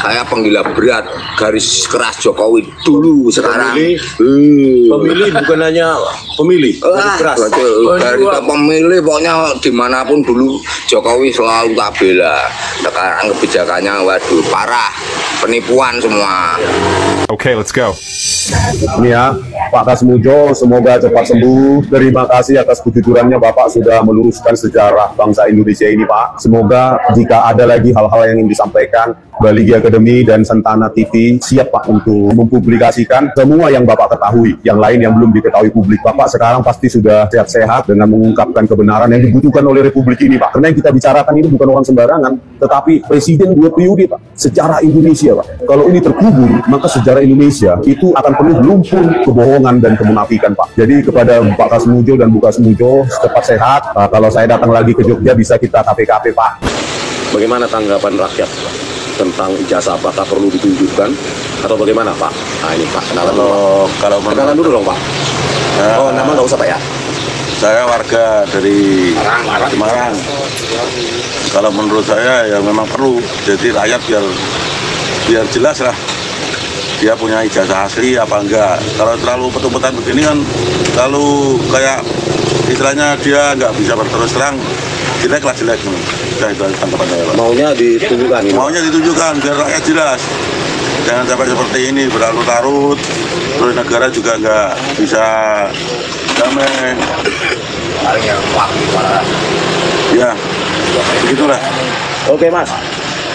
Saya penggila berat, garis keras Jokowi dulu sekarang. Pemilih bukan hanya pemilih, garis keras. Dari pemilih pokoknya dimanapun dulu Jokowi selalu tak bela. Sekarang kebijakannya waduh parah, penipuan semua. Okay, let's go. Ini ya, Pak Kasmujo, semoga cepat sembuh. Terima kasih atas kejujurannya Bapak sudah meluruskan sejarah bangsa Indonesia ini Pak. Semoga jika ada lagi hal-hal yang ingin disampaikan, Baligi Academy dan Sentana TV siap Pak untuk mempublikasikan semua yang Bapak ketahui. Yang lain yang belum diketahui publik. Bapak sekarang pasti sudah sehat-sehat dengan mengungkapkan kebenaran yang dibutuhkan oleh Republik ini Pak. Karena yang kita bicarakan ini bukan orang sembarangan, tetapi Presiden 2 periode Pak. Sejarah Indonesia Pak. Kalau ini terkubur, maka sejarah Indonesia itu akan penuh lumpur kebohongan dan kemunafikan Pak. Jadi kepada Pak Kasmujo dan Bu Kasmujo cepat sehat. Kalau saya datang lagi ke Jogja bisa kita KP-KP Pak. Bagaimana tanggapan rakyat tentang ijazah, apakah perlu ditunjukkan atau bagaimana Pak? Nah ini Pak, kenalan dulu dong Pak. Oh nama nggak usah Pak ya? Saya warga dari Semarang. Kalau menurut saya ya memang perlu. Jadi rakyat biar jelas lah dia punya ijazah asli apa enggak. Kalau terlalu petut-petutan begini kan lalu kayak istilahnya dia nggak bisa berterus terang, jelek lah jelek. Itu tanggapan saya. Maunya ditunjukkan. Maunya ditunjukkan biar rakyat jelas. Jangan sampai seperti ini berlarut-larut. Terus negara juga nggak bisa damai. Ya, begitulah. Oke Mas,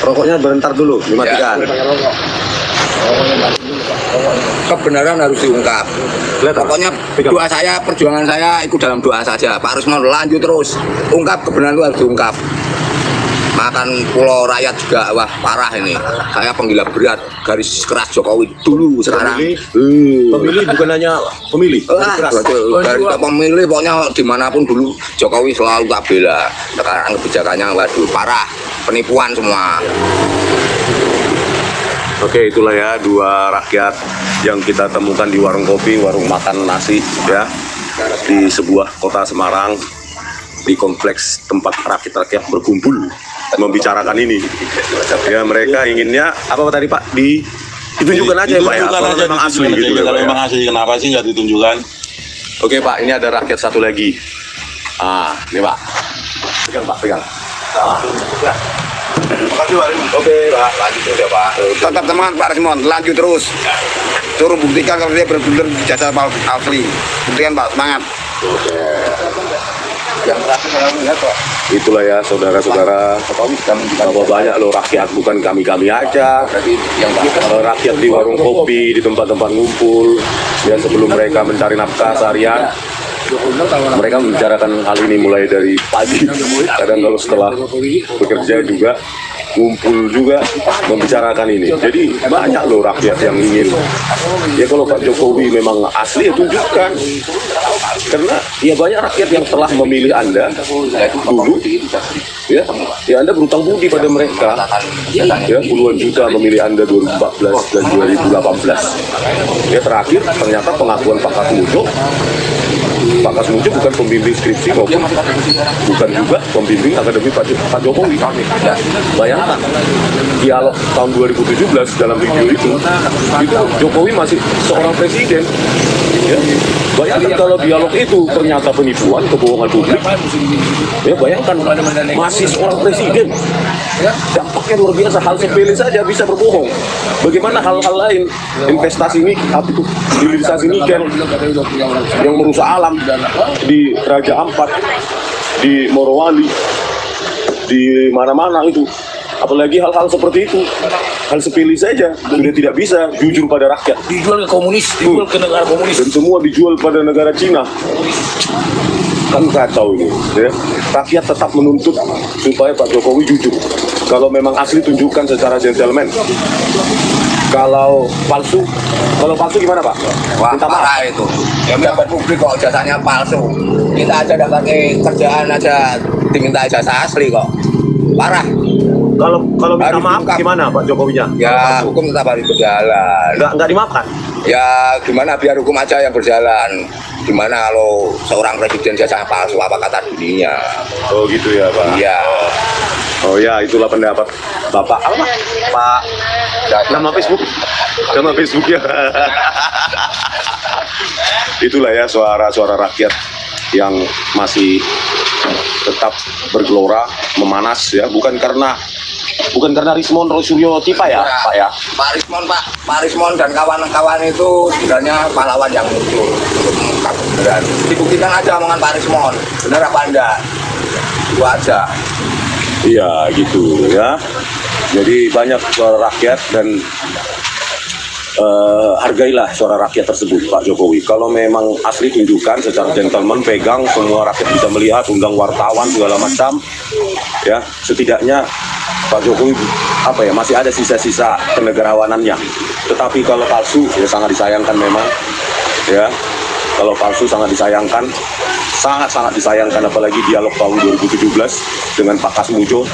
rokoknya bentar dulu, dimatikan. Kebenaran harus diungkap. Pokoknya doa saya, perjuangan saya ikut dalam doa saja. Pak Rusman lanjut terus, ungkap kebenaran itu harus diungkap. Makan pulau rakyat juga wah parah ini. Saya penggila berat, garis keras Jokowi dulu sekarang. Pemilih bukan hanya pemilih, garis keras. Dari pemilih pokoknya dimanapun dulu Jokowi selalu tak bela. Sekarang kebijakannya waduh parah, penipuan semua. Oke, itulah ya dua rakyat yang kita temukan di warung kopi, warung makan nasi ya di sebuah kota Semarang, di kompleks tempat rakyat-rakyat berkumpul membicarakan ini. Ya mereka inginnya apa tadi Pak? Ditunjukkan aja Pak ya. Kalau memang asli gitu ya. Kalau memang asli kenapa sih nggak ditunjukkan? Oke Pak, ini ada rakyat satu lagi. Ah, ini Pak. Pegang Pak, pegang. Oke Pak, lanjut terus ya Pak. Tetap semangat Pak Rusman, lanjut terus. Suruh buktikan kalau dia benar-benar jasa asli. Buktikan Pak, semangat. Yang terakhir saya lihat Pak. Itulah ya saudara-saudara, bahwa banyak loh rakyat, bukan kami-kami aja. Rakyat di warung kopi, di tempat-tempat ngumpul, ya sebelum mereka mencari nafkah seharian. Mereka membicarakan hal ini mulai dari pagi, kadang kalau setelah bekerja juga ngumpul juga membicarakan ini. Jadi banyak loh rakyat yang ingin. Ya kalau Pak Jokowi memang asli ya tunjukkan. Karena ya banyak rakyat yang telah memilih Anda dulu. Ya Anda berutang budi pada mereka. Ya puluhan juta memilih Anda 2014 dan 2018. Ya terakhir ternyata pengakuan Pak Kasmujo. Pak Kasmujo bukan pembimbing skripsi maupun bukan juga pembimbing akademi Pak Jokowi. Bayangkan dialog tahun 2017 dalam video itu Jokowi masih seorang presiden. Ya. Bayangkan kalau dialog itu ternyata penipuan, kebohongan publik. Ya bayangkan masih seorang presiden. Dampaknya luar biasa, hal sepele saja bisa berbohong. Bagaimana hal-hal lain, investasi ini, hilirisasi nikel yang merusak alam di Raja Ampat, di Morowali, di mana-mana itu. Apalagi hal-hal seperti itu, hal sepele saja sudah tidak bisa jujur pada rakyat. Dijual ke komunis, dijual ke negara komunis. Dan semua dijual pada negara Cina. Kan kacau ini. Ya. Rakyat tetap menuntut supaya Pak Jokowi jujur. Kalau memang asli tunjukkan secara gentleman. Kalau palsu gimana Pak? Wah, parah itu. Ya dapat publik kok jasanya palsu. Kita aja dapat pakai kerjaan aja diminta ijazah asli kok. Parah. Kalau minta Harus maaf diungkap. gimana Pak Jokowinya? Ya hukum tetap harus berjalan. Nggak dimaafkan? Ya gimana, biar hukum aja yang berjalan. Gimana kalau seorang presiden jasa palsu, apa kata dunia? Oh gitu ya Pak. Iya. Oh ya, itulah pendapat Bapak. Apa Pak? Pak. Nama Facebook. Nama Facebooknya. Itulah ya suara-suara rakyat yang masih tetap bergelora, memanas ya, bukan karena Rismon Rosuryo Tipa ya, Pak ya. Pak Rismon dan kawan-kawan itu sebenarnya pahlawan yang muncul untuk mengungkap kebenaran. Dibuktikan aja omongan Pak Rismon, benar apa enggak? Itu aja. Iya gitu ya. Jadi banyak suara rakyat dan hargailah suara rakyat tersebut Pak Jokowi. Kalau memang asli tunjukkan secara gentleman, pegang, semua rakyat bisa melihat, undang wartawan segala macam. Ya, setidaknya Pak Jokowi masih ada sisa-sisa kenegarawanannya. Tetapi kalau palsu ya sangat disayangkan memang. Ya, kalau palsu sangat disayangkan. Sangat-sangat disayangkan, apalagi dialog tahun 2017 dengan Pak Kasmujo,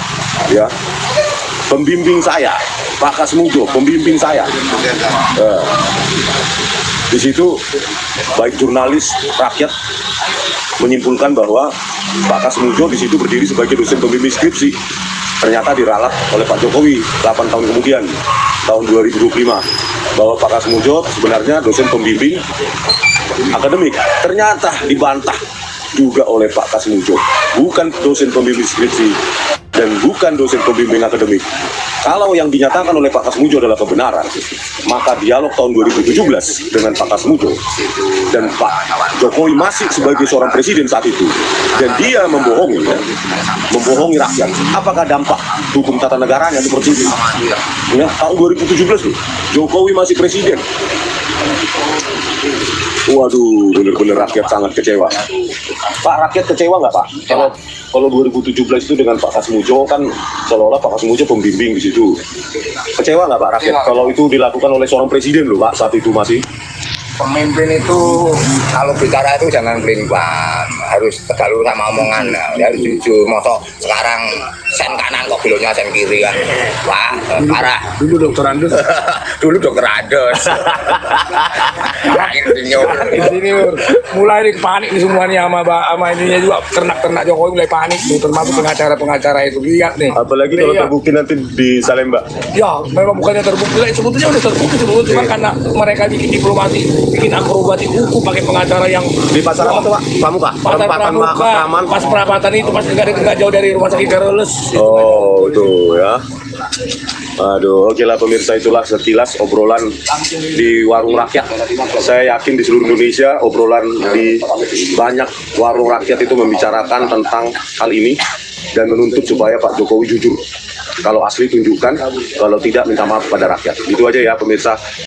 ya, pembimbing saya, Pak Kasmujo, pembimbing saya. Di situ baik jurnalis, rakyat menyimpulkan bahwa Pak Kasmujo di situ berdiri sebagai dosen pembimbing skripsi. Ternyata diralat oleh Pak Jokowi 8 tahun kemudian, tahun 2025, bahwa Pak Kasmujo sebenarnya dosen pembimbing akademik. Ternyata dibantah juga oleh Pak Kasmujo, bukan dosen pembimbing skripsi dan bukan dosen pembimbing akademik. Kalau yang dinyatakan oleh Pak Kasmujo adalah kebenaran, maka dialog tahun 2017 dengan Pak Kasmujo dan Pak Jokowi masih sebagai seorang presiden saat itu, dan dia membohongi rakyat. Apakah dampak hukum tata negaranya seperti ini? Ya, tahun 2017 loh, Jokowi masih presiden. Waduh, benar-benar rakyat sangat kecewa. Pak, rakyat kecewa nggak Pak? Kalau 2017 itu dengan Pak Kasmujo kan seolah-olah Pak Kasmujo pembimbing di situ. Kecewa nggak Pak rakyat kalau itu dilakukan oleh seorang presiden loh Pak saat itu masih? Pemimpin itu kalau bicara itu jangan pelin-pelan, harus tegak lurus sama omongan, harus jujur. Mosok sekarang sen kanan kok beloknya sen kiri kan, wah parah. Dulu dokter Andes. Dulu dokter Andes. Insinyur. Mulai panik di semuanya sama ininya juga, ternak Jokowi mulai panik tuh, termasuk pengacara itu. Lihat nih. Apalagi kalau terbukti nanti di Salemba. Ya, memang bukannya terbukti, sebetulnya udah terbukti sebetulnya, cuma karena mereka bikin diplomasi, bikin akrobatik hukum pakai pengacara yang Di pasar apa tuh Pak? Pramuka? Pasar Pramuka, pas perapatan itu pas nggak jauh dari rumah sakit Karoles. Oh, itu ya. Aduh, oke lah pemirsa, itulah sekilas obrolan di warung rakyat. Saya yakin di seluruh Indonesia obrolan di banyak warung rakyat itu membicarakan tentang hal ini dan menuntut supaya Pak Jokowi jujur. Kalau asli tunjukkan, kalau tidak minta maaf pada rakyat. Itu aja ya pemirsa.